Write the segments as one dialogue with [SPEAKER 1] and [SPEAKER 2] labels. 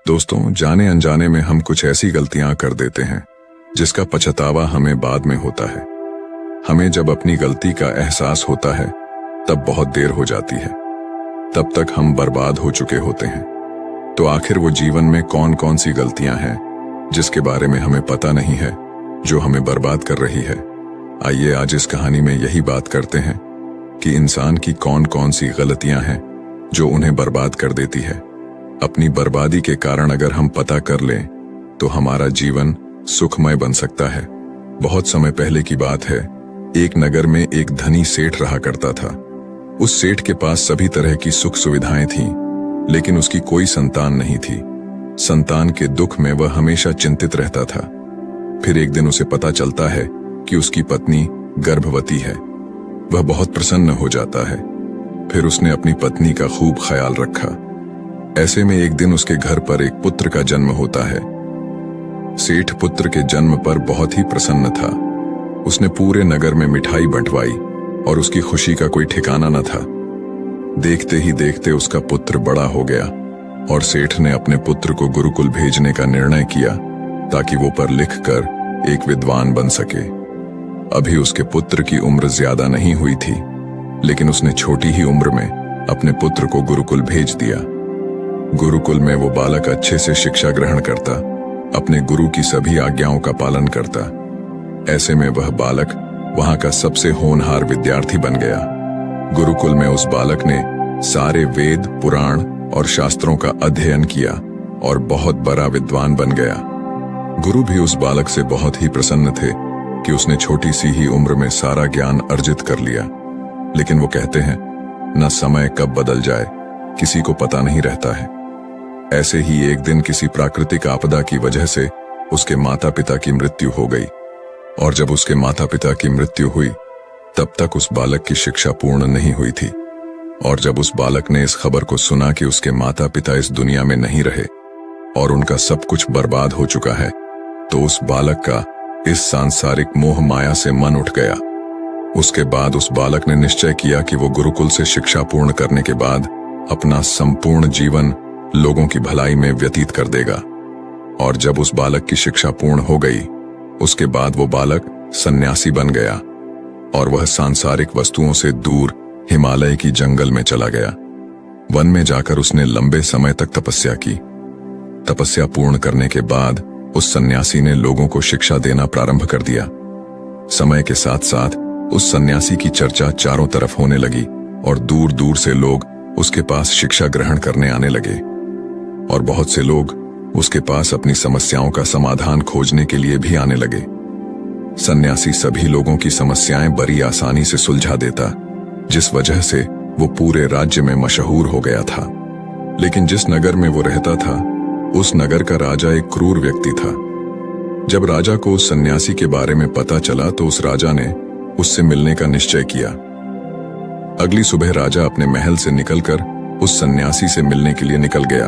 [SPEAKER 1] दोस्तों, जाने अनजाने में हम कुछ ऐसी गलतियां कर देते हैं जिसका पछतावा हमें बाद में होता है। हमें जब अपनी गलती का एहसास होता है तब बहुत देर हो जाती है। तब तक हम बर्बाद हो चुके होते हैं। तो आखिर वो जीवन में कौन कौन सी गलतियां हैं जिसके बारे में हमें पता नहीं है, जो हमें बर्बाद कर रही है। आइए आज इस कहानी में यही बात करते हैं कि इंसान की कौन कौन सी गलतियां हैं जो उन्हें बर्बाद कर देती है। अपनी बर्बादी के कारण अगर हम पता कर लें तो हमारा जीवन सुखमय बन सकता है। बहुत समय पहले की बात है, एक नगर में एक धनी सेठ रहा करता था। उस सेठ के पास सभी तरह की सुख सुविधाएं थीं, लेकिन उसकी कोई संतान नहीं थी। संतान के दुख में वह हमेशा चिंतित रहता था। फिर एक दिन उसे पता चलता है कि उसकी पत्नी गर्भवती है। वह बहुत प्रसन्न हो जाता है। फिर उसने अपनी पत्नी का खूब ख्याल रखा। ऐसे में एक दिन उसके घर पर एक पुत्र का जन्म होता है। सेठ पुत्र के जन्म पर बहुत ही प्रसन्न था। उसने पूरे नगर में मिठाई बंटवाई और उसकी खुशी का कोई ठिकाना न था। देखते ही देखते उसका पुत्र बड़ा हो गया और सेठ ने अपने पुत्र को गुरुकुल भेजने का निर्णय किया ताकि वो पढ़ लिख कर एक विद्वान बन सके। अभी उसके पुत्र की उम्र ज्यादा नहीं हुई थी, लेकिन उसने छोटी ही उम्र में अपने पुत्र को गुरुकुल भेज दिया। गुरुकुल में वो बालक अच्छे से शिक्षा ग्रहण करता, अपने गुरु की सभी आज्ञाओं का पालन करता। ऐसे में वह बालक वहां का सबसे होनहार विद्यार्थी बन गया। गुरुकुल में उस बालक ने सारे वेद, पुराण और शास्त्रों का अध्ययन किया और बहुत बड़ा विद्वान बन गया। गुरु भी उस बालक से बहुत ही प्रसन्न थे कि उसने छोटी सी ही उम्र में सारा ज्ञान अर्जित कर लिया। लेकिन वो कहते हैं, न समय कब बदल जाए किसी को पता नहीं रहता है। ऐसे ही एक दिन किसी प्राकृतिक आपदा की वजह से उसके माता पिता की मृत्यु हो गई। और जब उसके माता पिता की मृत्यु हुई तब तक उस बालक की शिक्षा पूर्ण नहीं हुई थी। और जब उस बालक ने इस खबर को सुना कि उसके माता पिता इस दुनिया में नहीं रहे और उनका सब कुछ बर्बाद हो चुका है, तो उस बालक का इस सांसारिक मोह माया से मन उठ गया। उसके बाद उस बालक ने निश्चय किया कि वो गुरुकुल से शिक्षा पूर्ण करने के बाद अपना संपूर्ण जीवन लोगों की भलाई में व्यतीत कर देगा। और जब उस बालक की शिक्षा पूर्ण हो गई, उसके बाद वो बालक सन्यासी बन गया और वह सांसारिक वस्तुओं से दूर हिमालय की जंगल में चला गया। वन में जाकर उसने लंबे समय तक तपस्या की। तपस्या पूर्ण करने के बाद उस सन्यासी ने लोगों को शिक्षा देना प्रारंभ कर दिया। समय के साथ साथ उस सन्यासी की चर्चा चारों तरफ होने लगी और दूर दूर से लोग उसके पास शिक्षा ग्रहण करने आने लगे। और बहुत से लोग उसके पास अपनी समस्याओं का समाधान खोजने के लिए भी आने लगे। सन्यासी सभी लोगों की समस्याएं बड़ी आसानी से सुलझा देता, जिस वजह से वो पूरे राज्य में मशहूर हो गया था। लेकिन जिस नगर में वो रहता था, उस नगर का राजा एक क्रूर व्यक्ति था। जब राजा को उस सन्यासी के बारे में पता चला तो उस राजा ने उससे मिलने का निश्चय किया। अगली सुबह राजा अपने महल से निकलकर उस सन्यासी से मिलने के लिए निकल गया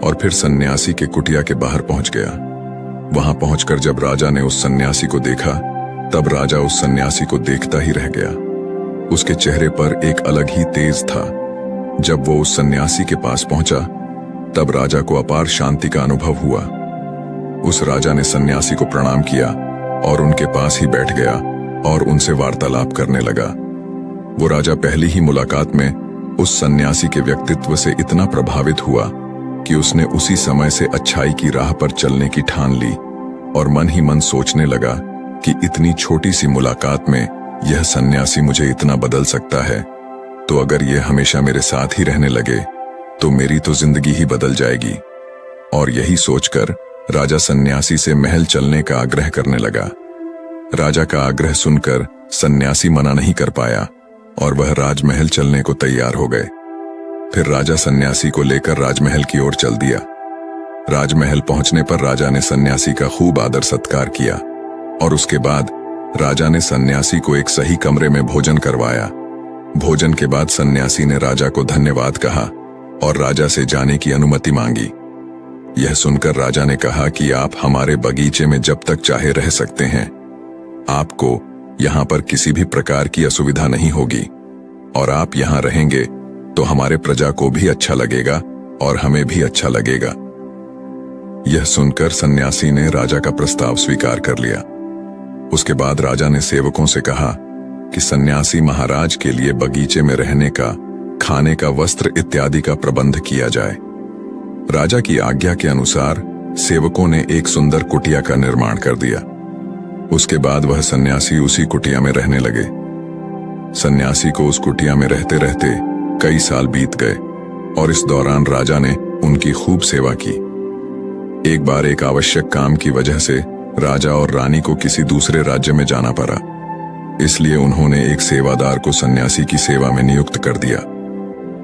[SPEAKER 1] और फिर सन्यासी के कुटिया के बाहर पहुंच गया। वहां पहुंचकर जब राजा ने उस सन्यासी को देखा, तब राजा उस सन्यासी को देखता ही रह गया। उसके चेहरे पर एक अलग ही तेज था। जब वो उस सन्यासी के पास पहुंचा, तब राजा को अपार शांति का अनुभव हुआ। उस राजा ने सन्यासी को प्रणाम किया और उनके पास ही बैठ गया और उनसे वार्तालाप करने लगा। वो राजा पहली ही मुलाकात में उस सन्यासी के व्यक्तित्व से इतना प्रभावित हुआ कि उसने उसी समय से अच्छाई की राह पर चलने की ठान ली और मन ही मन सोचने लगा कि इतनी छोटी सी मुलाकात में यह सन्यासी मुझे इतना बदल सकता है, तो अगर यह हमेशा मेरे साथ ही रहने लगे तो मेरी तो जिंदगी ही बदल जाएगी। और यही सोचकर राजा सन्यासी से महल चलने का आग्रह करने लगा। राजा का आग्रह सुनकर सन्यासी मना नहीं कर पाया और वह राजमहल चलने को तैयार हो गए। फिर राजा सन्यासी को लेकर राजमहल की ओर चल दिया। राजमहल पहुंचने पर राजा ने सन्यासी का खूब आदर सत्कार किया और उसके बाद राजा ने सन्यासी को एक सही कमरे में भोजन करवाया। भोजन के बाद सन्यासी ने राजा को धन्यवाद कहा और राजा से जाने की अनुमति मांगी। यह सुनकर राजा ने कहा कि आप हमारे बगीचे में जब तक चाहे रह सकते हैं। आपको यहाँ पर किसी भी प्रकार की असुविधा नहीं होगी और आप यहाँ रहेंगे तो हमारे प्रजा को भी अच्छा लगेगा और हमें भी अच्छा लगेगा। यह सुनकर सन्यासी ने राजा का प्रस्ताव स्वीकार कर लिया। उसके बाद राजा ने सेवकों से कहा कि सन्यासी महाराज के लिए बगीचे में रहने का, खाने का, वस्त्र इत्यादि का प्रबंध किया जाए। राजा की आज्ञा के अनुसार सेवकों ने एक सुंदर कुटिया का निर्माण कर दिया। उसके बाद वह सन्यासी उसी कुटिया में रहने लगे। सन्यासी को उस कुटिया में रहते रहते कई साल बीत गए और इस दौरान राजा ने उनकी खूब सेवा की। एक बार एक आवश्यक काम की वजह से राजा और रानी को किसी दूसरे राज्य में जाना पड़ा, इसलिए उन्होंने एक सेवादार को सन्यासी की सेवा में नियुक्त कर दिया।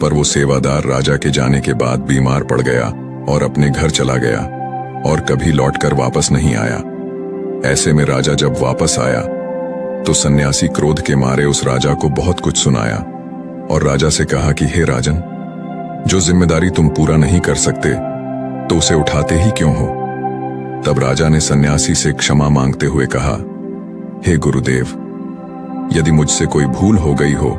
[SPEAKER 1] पर वो सेवादार राजा के जाने के बाद बीमार पड़ गया और अपने घर चला गया और कभी लौटकर वापस नहीं आया। ऐसे में राजा जब वापस आया तो सन्यासी क्रोध के मारे उस राजा को बहुत कुछ सुनाया और राजा से कहा कि हे राजन, जो जिम्मेदारी तुम पूरा नहीं कर सकते तो उसे उठाते ही क्यों हो। तब राजा ने सन्यासी से क्षमा मांगते हुए कहा, हे गुरुदेव, यदि मुझसे कोई भूल हो गई हो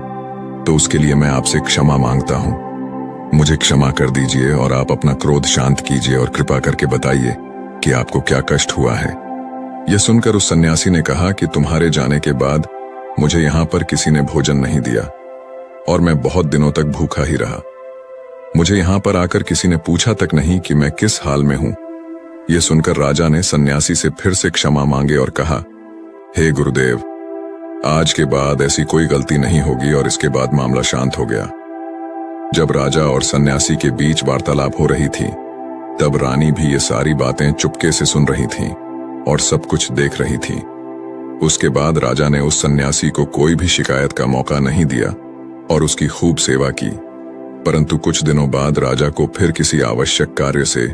[SPEAKER 1] तो उसके लिए मैं आपसे क्षमा मांगता हूं। मुझे क्षमा कर दीजिए और आप अपना क्रोध शांत कीजिए और कृपा करके बताइए कि आपको क्या कष्ट हुआ है। यह सुनकर उस सन्यासी ने कहा कि तुम्हारे जाने के बाद मुझे यहां पर किसी ने भोजन नहीं दिया और मैं बहुत दिनों तक भूखा ही रहा। मुझे यहां पर आकर किसी ने पूछा तक नहीं कि मैं किस हाल में हूं। यह सुनकर राजा ने सन्यासी से फिर से क्षमा मांगे और कहा, हे गुरुदेव, आज के बाद ऐसी कोई गलती नहीं होगी। और इसके बाद मामला शांत हो गया। जब राजा और सन्यासी के बीच वार्तालाप हो रही थी तब रानी भी ये सारी बातें चुपके से सुन रही थी और सब कुछ देख रही थी। उसके बाद राजा ने उस सन्यासी को कोई भी शिकायत का मौका नहीं दिया और उसकी खूब सेवा की। परंतु कुछ दिनों बाद राजा को फिर किसी आवश्यक कार्य से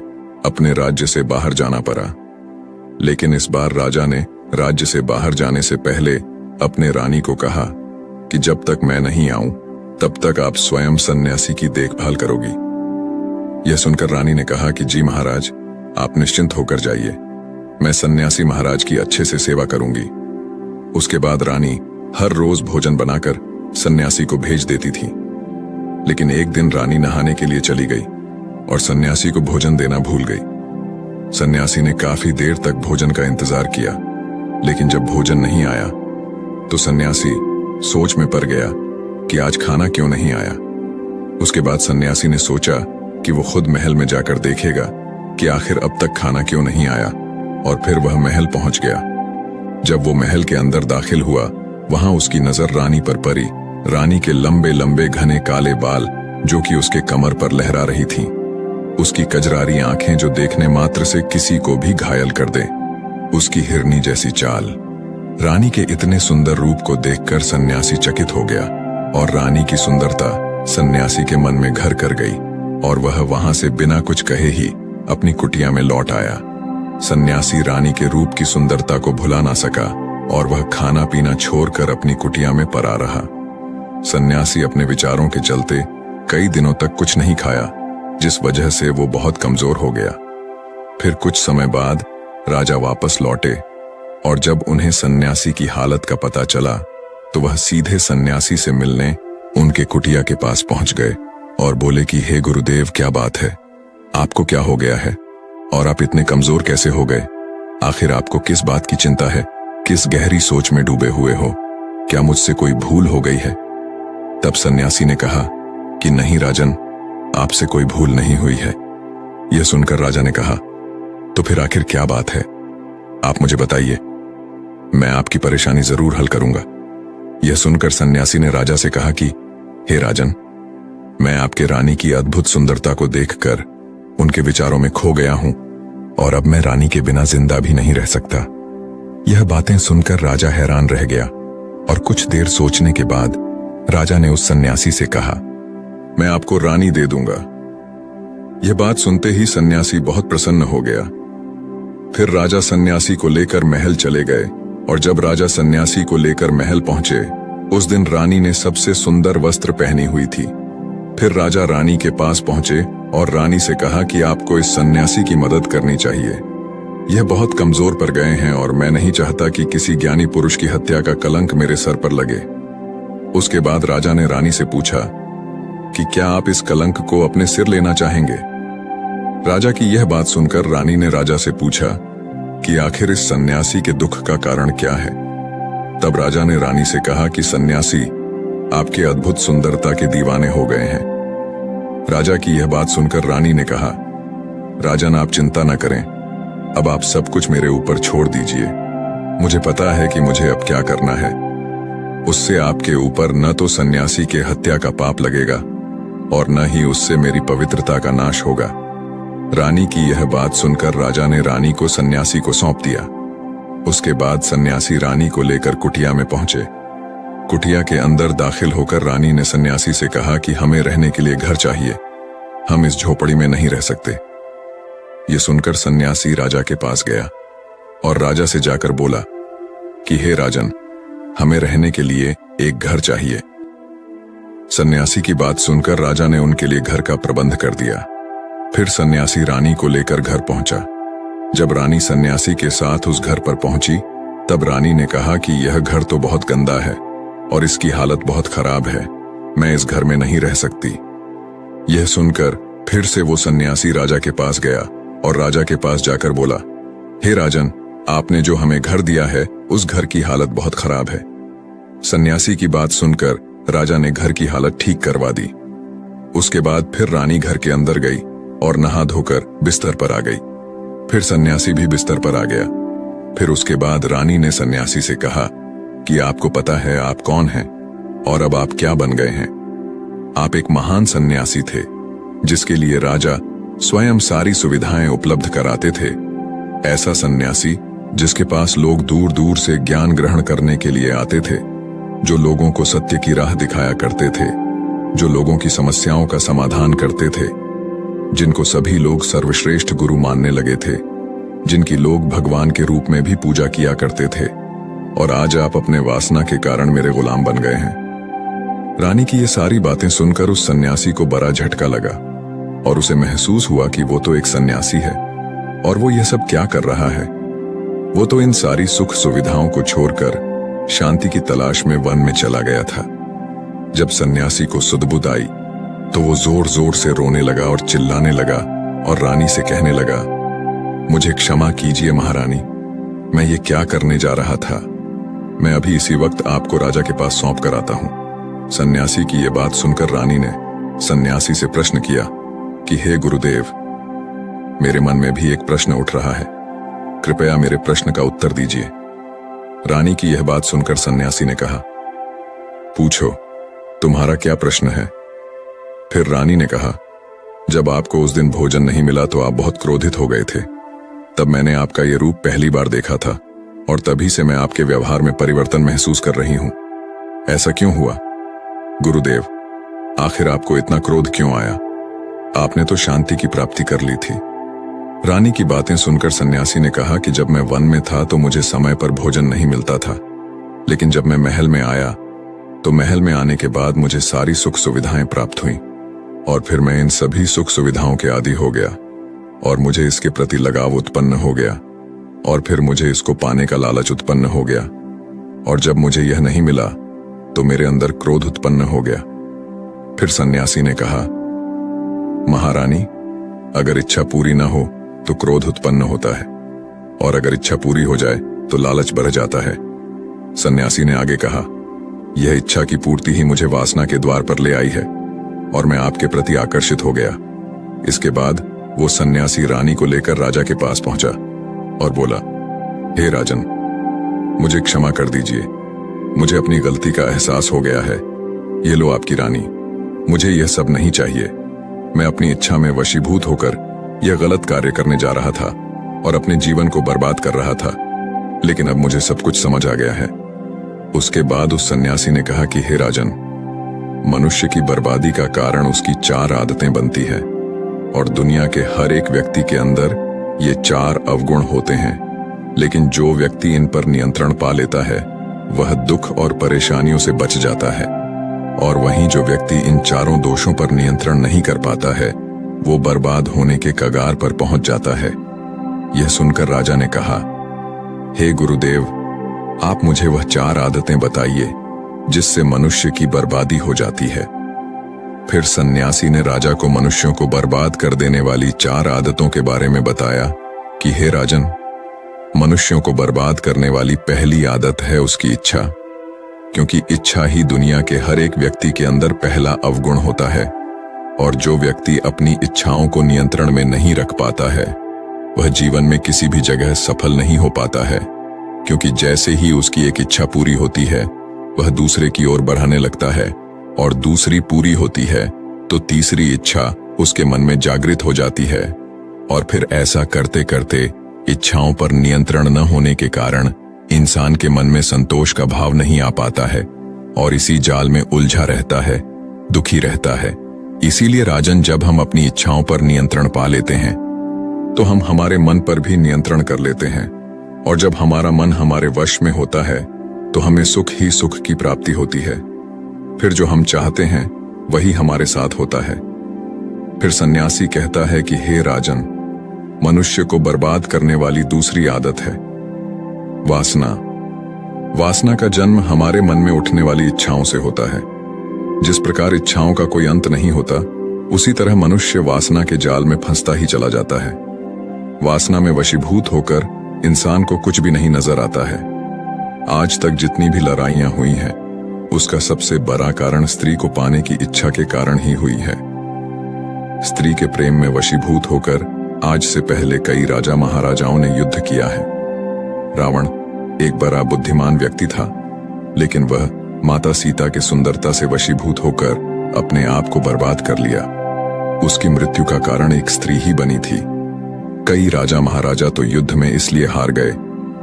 [SPEAKER 1] अपने राज्य से बाहर जाना पड़ा। लेकिन इस बार राजा ने राज्य से बाहर जाने से पहले अपने रानी को कहा कि जब तक मैं नहीं आऊं तब तक आप स्वयं सन्यासी की देखभाल करोगी। यह सुनकर रानी ने कहा कि जी महाराज, आप निश्चिंत होकर जाइए, मैं सन्यासी महाराज की अच्छे से सेवा करूंगी। उसके बाद रानी हर रोज भोजन बनाकर सन्यासी को भेज देती थी। लेकिन एक दिन रानी नहाने के लिए चली गई और सन्यासी को भोजन देना भूल गई। सन्यासी ने काफी देर तक भोजन का इंतजार किया, लेकिन जब भोजन नहीं आया तो सन्यासी सोच में पड़ गया कि आज खाना क्यों नहीं आया। उसके बाद सन्यासी ने सोचा कि वो खुद महल में जाकर देखेगा कि आखिर अब तक खाना क्यों नहीं आया, और फिर वह महल पहुंच गया। जब वो महल के अंदर दाखिल हुआ, वहां उसकी नजर रानी पर पड़ी। रानी के लंबे लंबे घने काले बाल जो कि उसके कमर पर लहरा रही थीं, उसकी कजरारी आंखें जो देखने मात्र से किसी को भी घायल कर दे, उसकी हिरनी जैसी चाल। रानी के इतने सुंदर रूप को देखकर सन्यासी चकित हो गया और रानी की सुंदरता सन्यासी के मन में घर कर गई और वह वहां से बिना कुछ कहे ही अपनी कुटिया में लौट आया। सन्यासी रानी के रूप की सुंदरता को भुला ना सका और वह खाना पीना छोड़कर अपनी कुटिया में पड़ा रहा। सन्यासी अपने विचारों के चलते कई दिनों तक कुछ नहीं खाया, जिस वजह से वो बहुत कमजोर हो गया। फिर कुछ समय बाद राजा वापस लौटे और जब उन्हें सन्यासी की हालत का पता चला तो वह सीधे सन्यासी से मिलने उनके कुटिया के पास पहुंच गए और बोले कि हे गुरुदेव, क्या बात है, आपको क्या हो गया है और आप इतने कमजोर कैसे हो गए? आखिर आपको किस बात की चिंता है? किस गहरी सोच में डूबे हुए हो? क्या मुझसे कोई भूल हो गई है? तब सन्यासी ने कहा कि नहीं राजन, आपसे कोई भूल नहीं हुई है। यह सुनकर राजा ने कहा, तो फिर आखिर क्या बात है, आप मुझे बताइए, मैं आपकी परेशानी जरूर हल करूंगा। यह सुनकर सन्यासी ने राजा से कहा कि हे राजन, मैं आपके रानी की अद्भुत सुंदरता को देखकर उनके विचारों में खो गया हूं और अब मैं रानी के बिना जिंदा भी नहीं रह सकता। यह बातें सुनकर राजा हैरान रह गया और कुछ देर सोचने के बाद राजा ने उस सन्यासी से कहा, मैं आपको रानी दे दूंगा। यह बात सुनते ही सन्यासी बहुत प्रसन्न हो गया। फिर राजा सन्यासी को लेकर महल चले गए और जब राजा सन्यासी को लेकर महल पहुंचे, उस दिन रानी ने सबसे सुंदर वस्त्र पहनी हुई थी। फिर राजा रानी के पास पहुंचे और रानी से कहा कि आपको इस सन्यासी की मदद करनी चाहिए। यह बहुत कमजोर पड़ गए हैं और मैं नहीं चाहता कि किसी ज्ञानी पुरुष की हत्या का कलंक मेरे सर पर लगे। उसके बाद राजा ने रानी से पूछा कि क्या आप इस कलंक को अपने सिर लेना चाहेंगे? राजा की यह बात सुनकर रानी ने राजा से पूछा कि आखिर इस सन्यासी के दुख का कारण क्या है। तब राजा ने रानी से कहा कि सन्यासी आपके अद्भुत सुंदरता के दीवाने हो गए हैं। राजा की यह बात सुनकर रानी ने कहा, राजन आप चिंता न करें, अब आप सब कुछ मेरे ऊपर छोड़ दीजिए। मुझे पता है कि मुझे अब क्या करना है। उससे आपके ऊपर न तो सन्यासी के हत्या का पाप लगेगा और न ही उससे मेरी पवित्रता का नाश होगा। रानी की यह बात सुनकर राजा ने रानी को सन्यासी को सौंप दिया। उसके बाद सन्यासी रानी को लेकर कुटिया में पहुंचे। कुटिया के अंदर दाखिल होकर रानी ने सन्यासी से कहा कि हमें रहने के लिए घर चाहिए, हम इस झोपड़ी में नहीं रह सकते। ये सुनकर सन्यासी राजा के पास गया और राजा से जाकर बोला कि हे राजन, हमें रहने के लिए एक घर चाहिए। सन्यासी की बात सुनकर राजा ने उनके लिए घर का प्रबंध कर दिया। फिर सन्यासी रानी को लेकर घर पहुंचा। जब रानी सन्यासी के साथ उस घर पर पहुंची, तब रानी ने कहा कि यह घर तो बहुत गंदा है और इसकी हालत बहुत खराब है, मैं इस घर में नहीं रह सकती। यह सुनकर फिर से वो सन्यासी राजा के पास गया और राजा के पास जाकर बोला, हे राजन, आपने जो हमें घर दिया है उस घर की हालत बहुत खराब है। सन्यासी की बात सुनकर राजा ने घर की हालत ठीक करवा दी। उसके बाद फिर रानी घर के अंदर गई और नहा धोकर बिस्तर पर आ गई। फिर सन्यासी भी बिस्तर पर आ गया। फिर उसके बाद रानी ने सन्यासी से कहा कि आपको पता है आप कौन हैं और अब आप क्या बन गए हैं। आप एक महान सन्यासी थे जिसके लिए राजा स्वयं सारी सुविधाएं उपलब्ध कराते थे। ऐसा सन्यासी जिसके पास लोग दूर दूर से ज्ञान ग्रहण करने के लिए आते थे, जो लोगों को सत्य की राह दिखाया करते थे, जो लोगों की समस्याओं का समाधान करते थे, जिनको सभी लोग सर्वश्रेष्ठ गुरु मानने लगे थे, जिनकी लोग भगवान के रूप में भी पूजा किया करते थे। और आज आप अपने वासना के कारण मेरे गुलाम बन गए हैं। रानी की ये सारी बातें सुनकर उस सन्यासी को बड़ा झटका लगा और उसे महसूस हुआ कि वो तो एक सन्यासी है और वो ये सब क्या कर रहा है। वो तो इन सारी सुख सुविधाओं को छोड़कर शांति की तलाश में वन में चला गया था। जब सन्यासी को सुध-बुध आई तो वो जोर जोर से रोने लगा और चिल्लाने लगा और रानी से कहने लगा, मुझे क्षमा कीजिए महारानी, मैं ये क्या करने जा रहा था। मैं अभी इसी वक्त आपको राजा के पास सौंप कर आता हूं। सन्यासी की ये बात सुनकर रानी ने सन्यासी से प्रश्न किया कि हे गुरुदेव, मेरे मन में भी एक प्रश्न उठ रहा है, कृपया मेरे प्रश्न का उत्तर दीजिए। रानी की यह बात सुनकर सन्यासी ने कहा, पूछो, तुम्हारा क्या प्रश्न है। फिर रानी ने कहा, जब आपको उस दिन भोजन नहीं मिला तो आप बहुत क्रोधित हो गए थे। तब मैंने आपका ये रूप पहली बार देखा था और तभी से मैं आपके व्यवहार में परिवर्तन महसूस कर रही हूं। ऐसा क्यों हुआ गुरुदेव? आखिर आपको इतना क्रोध क्यों आया? आपने तो शांति की प्राप्ति कर ली थी। रानी की बातें सुनकर सन्यासी ने कहा कि जब मैं वन में था तो मुझे समय पर भोजन नहीं मिलता था, लेकिन जब मैं महल में आया तो महल में आने के बाद मुझे सारी सुख सुविधाएं प्राप्त हुईं और फिर मैं इन सभी सुख सुविधाओं के आदी हो गया और मुझे इसके प्रति लगाव उत्पन्न हो गया और फिर मुझे इसको पाने का लालच उत्पन्न हो गया और जब मुझे यह नहीं मिला तो मेरे अंदर क्रोध उत्पन्न हो गया। फिर सन्यासी ने कहा, महारानी, अगर इच्छा पूरी ना हो तो क्रोध उत्पन्न होता है और अगर इच्छा पूरी हो जाए तो लालच बढ़ जाता है। सन्यासी ने आगे कहा, यह इच्छा की पूर्ति ही मुझे वासना के द्वार पर ले आई है और मैं आपके प्रति आकर्षित हो गया। इसके बाद वो सन्यासी रानी को लेकर राजा के पास पहुंचा और बोला, हे राजन, मुझे क्षमा कर दीजिए, मुझे अपनी गलती का एहसास हो गया है। ये लो आपकी रानी, मुझे यह सब नहीं चाहिए। मैं अपनी इच्छा में वशीभूत होकर यह गलत कार्य करने जा रहा था और अपने जीवन को बर्बाद कर रहा था, लेकिन अब मुझे सब कुछ समझ आ गया है। उसके बाद उस सन्यासी ने कहा कि हे राजन, मनुष्य की बर्बादी का कारण उसकी 4 आदतें बनती है और दुनिया के हर एक व्यक्ति के अंदर ये 4 अवगुण होते हैं, लेकिन जो व्यक्ति इन पर नियंत्रण पा लेता है वह दुख और परेशानियों से बच जाता है और वहीं जो व्यक्ति इन 4 दोषों पर नियंत्रण नहीं कर पाता है वो बर्बाद होने के कगार पर पहुंच जाता है। यह सुनकर राजा ने कहा, हे गुरुदेव, आप मुझे वह 4 आदतें बताइए जिससे मनुष्य की बर्बादी हो जाती है। फिर सन्यासी ने राजा को मनुष्यों को बर्बाद कर देने वाली 4 आदतों के बारे में बताया कि हे राजन, मनुष्यों को बर्बाद करने वाली पहली आदत है उसकी इच्छा, क्योंकि इच्छा ही दुनिया के हर एक व्यक्ति के अंदर पहला अवगुण होता है। और जो व्यक्ति अपनी इच्छाओं को नियंत्रण में नहीं रख पाता है वह जीवन में किसी भी जगह सफल नहीं हो पाता है, क्योंकि जैसे ही उसकी एक इच्छा पूरी होती है वह दूसरे की ओर बढ़ाने लगता है, और दूसरी पूरी होती है तो तीसरी इच्छा उसके मन में जागृत हो जाती है, और फिर ऐसा करते करते इच्छाओं पर नियंत्रण न होने के कारण इंसान के मन में संतोष का भाव नहीं आ पाता है और इसी जाल में उलझा रहता है, दुखी रहता है। इसीलिए राजन, जब हम अपनी इच्छाओं पर नियंत्रण पा लेते हैं तो हम हमारे मन पर भी नियंत्रण कर लेते हैं, और जब हमारा मन हमारे वश में होता है तो हमें सुख ही सुख की प्राप्ति होती है। फिर जो हम चाहते हैं वही हमारे साथ होता है। फिर सन्यासी कहता है कि हे राजन, मनुष्य को बर्बाद करने वाली दूसरी आदत है वासना। वासना का जन्म हमारे मन में उठने वाली इच्छाओं से होता है। जिस प्रकार इच्छाओं का कोई अंत नहीं होता, उसी तरह मनुष्य वासना के जाल में फंसता ही चला जाता है। वासना में वशीभूत होकर इंसान को कुछ भी नहीं नजर आता है। आज तक जितनी भी लड़ाइयां हुई हैं, उसका सबसे बड़ा कारण स्त्री को पाने की इच्छा के कारण ही हुई है। स्त्री के प्रेम में वशीभूत होकर आज से पहले कई राजा महाराजाओं ने युद्ध किया है। रावण एक बड़ा बुद्धिमान व्यक्ति था, लेकिन वह माता सीता की सुंदरता से वशीभूत होकर अपने आप को बर्बाद कर लिया। उसकी मृत्यु का कारण एक स्त्री ही बनी थी। कई राजा महाराजा तो युद्ध में इसलिए हार गए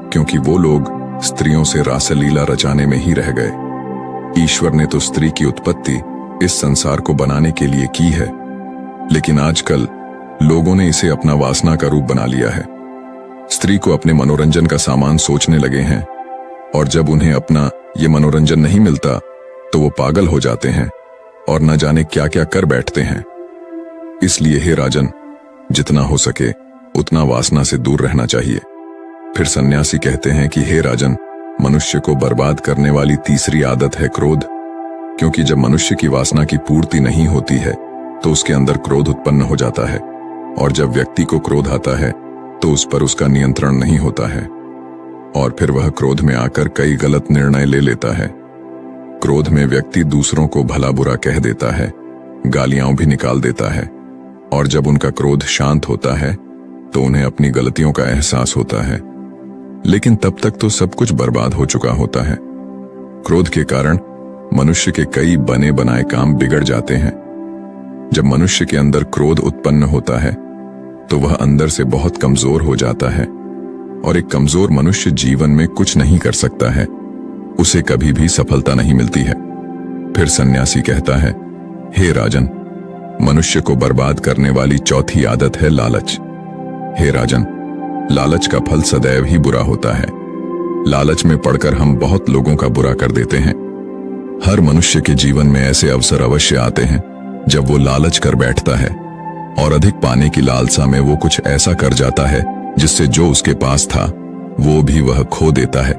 [SPEAKER 1] क्योंकि वो लोग स्त्रियों से रासलीला रचाने में ही रह गए। ईश्वर ने तो स्त्री की उत्पत्ति इस संसार को बनाने के लिए की है, लेकिन आजकल लोगों ने इसे अपना वासना का रूप बना लिया है। स्त्री को अपने मनोरंजन का सामान सोचने लगे हैं, और जब उन्हें अपना ये मनोरंजन नहीं मिलता तो वो पागल हो जाते हैं और न जाने क्या क्या कर बैठते हैं। इसलिए हे राजन, जितना हो सके उतना वासना से दूर रहना चाहिए। फिर सन्यासी कहते हैं कि हे राजन, मनुष्य को बर्बाद करने वाली तीसरी आदत है क्रोध, क्योंकि जब मनुष्य की वासना की पूर्ति नहीं होती है तो उसके अंदर क्रोध उत्पन्न हो जाता है, और जब व्यक्ति को क्रोध आता है तो उस पर उसका नियंत्रण नहीं होता है, और फिर वह क्रोध में आकर कई गलत निर्णय ले लेता है। क्रोध में व्यक्ति दूसरों को भला बुरा कह देता है, गालियां भी निकाल देता है, और जब उनका क्रोध शांत होता है तो उन्हें अपनी गलतियों का एहसास होता है, लेकिन तब तक तो सब कुछ बर्बाद हो चुका होता है। क्रोध के कारण मनुष्य के कई बने बनाए काम बिगड़ जाते हैं। जब मनुष्य के अंदर क्रोध उत्पन्न होता है तो वह अंदर से बहुत कमजोर हो जाता है, और एक कमजोर मनुष्य जीवन में कुछ नहीं कर सकता है, उसे कभी भी सफलता नहीं मिलती है। फिर सन्यासी कहता है, हे राजन, मनुष्य को बर्बाद करने वाली चौथी आदत है लालच। हे राजन, लालच का फल सदैव ही बुरा होता है। लालच में पड़कर हम बहुत लोगों का बुरा कर देते हैं। हर मनुष्य के जीवन में ऐसे अवसर अवश्य आते हैं जब वो लालच कर बैठता है, और अधिक पाने की लालसा में वो कुछ ऐसा कर जाता है जिससे जो उसके पास था वो भी वह खो देता है,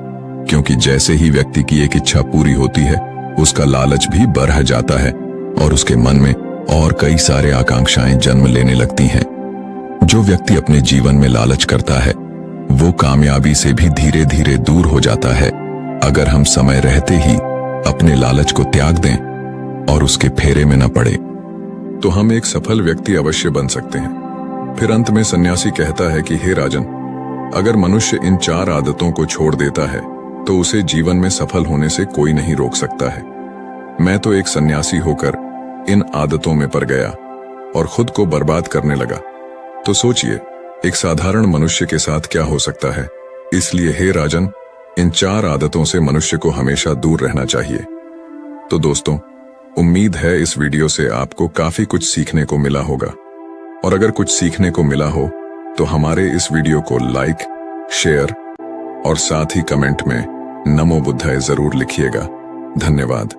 [SPEAKER 1] क्योंकि जैसे ही व्यक्ति की एक इच्छा पूरी होती है उसका लालच भी बढ़ जाता है और उसके मन में और कई सारे आकांक्षाएं जन्म लेने लगती हैं। जो व्यक्ति अपने जीवन में लालच करता है वो कामयाबी से भी धीरे धीरे दूर हो जाता है, अगर हम समय रहते ही अपने लालच को त्याग दें और उसके फेरे में न पड़े तो हम एक सफल व्यक्ति अवश्य बन सकते हैं। फिर अंत में सन्यासी कहता है कि हे राजन, अगर मनुष्य इन 4 आदतों को छोड़ देता है तो उसे जीवन में सफल होने से कोई नहीं रोक सकता है। मैं तो एक सन्यासी होकर इन आदतों में पड़ गया और खुद को बर्बाद करने लगा। तो सोचिए, एक साधारण मनुष्य के साथ क्या हो सकता है। इसलिए हे राजन, इन 4 आदतों से मनुष्य को हमेशा दूर रहना चाहिए। तो दोस्तों, उम्मीद है इस वीडियो से आपको काफी कुछ सीखने को मिला होगा, और अगर कुछ सीखने को मिला हो तो हमारे इस वीडियो को लाइक, शेयर और साथ ही कमेंट में नमो बुद्धाय जरूर लिखिएगा। धन्यवाद।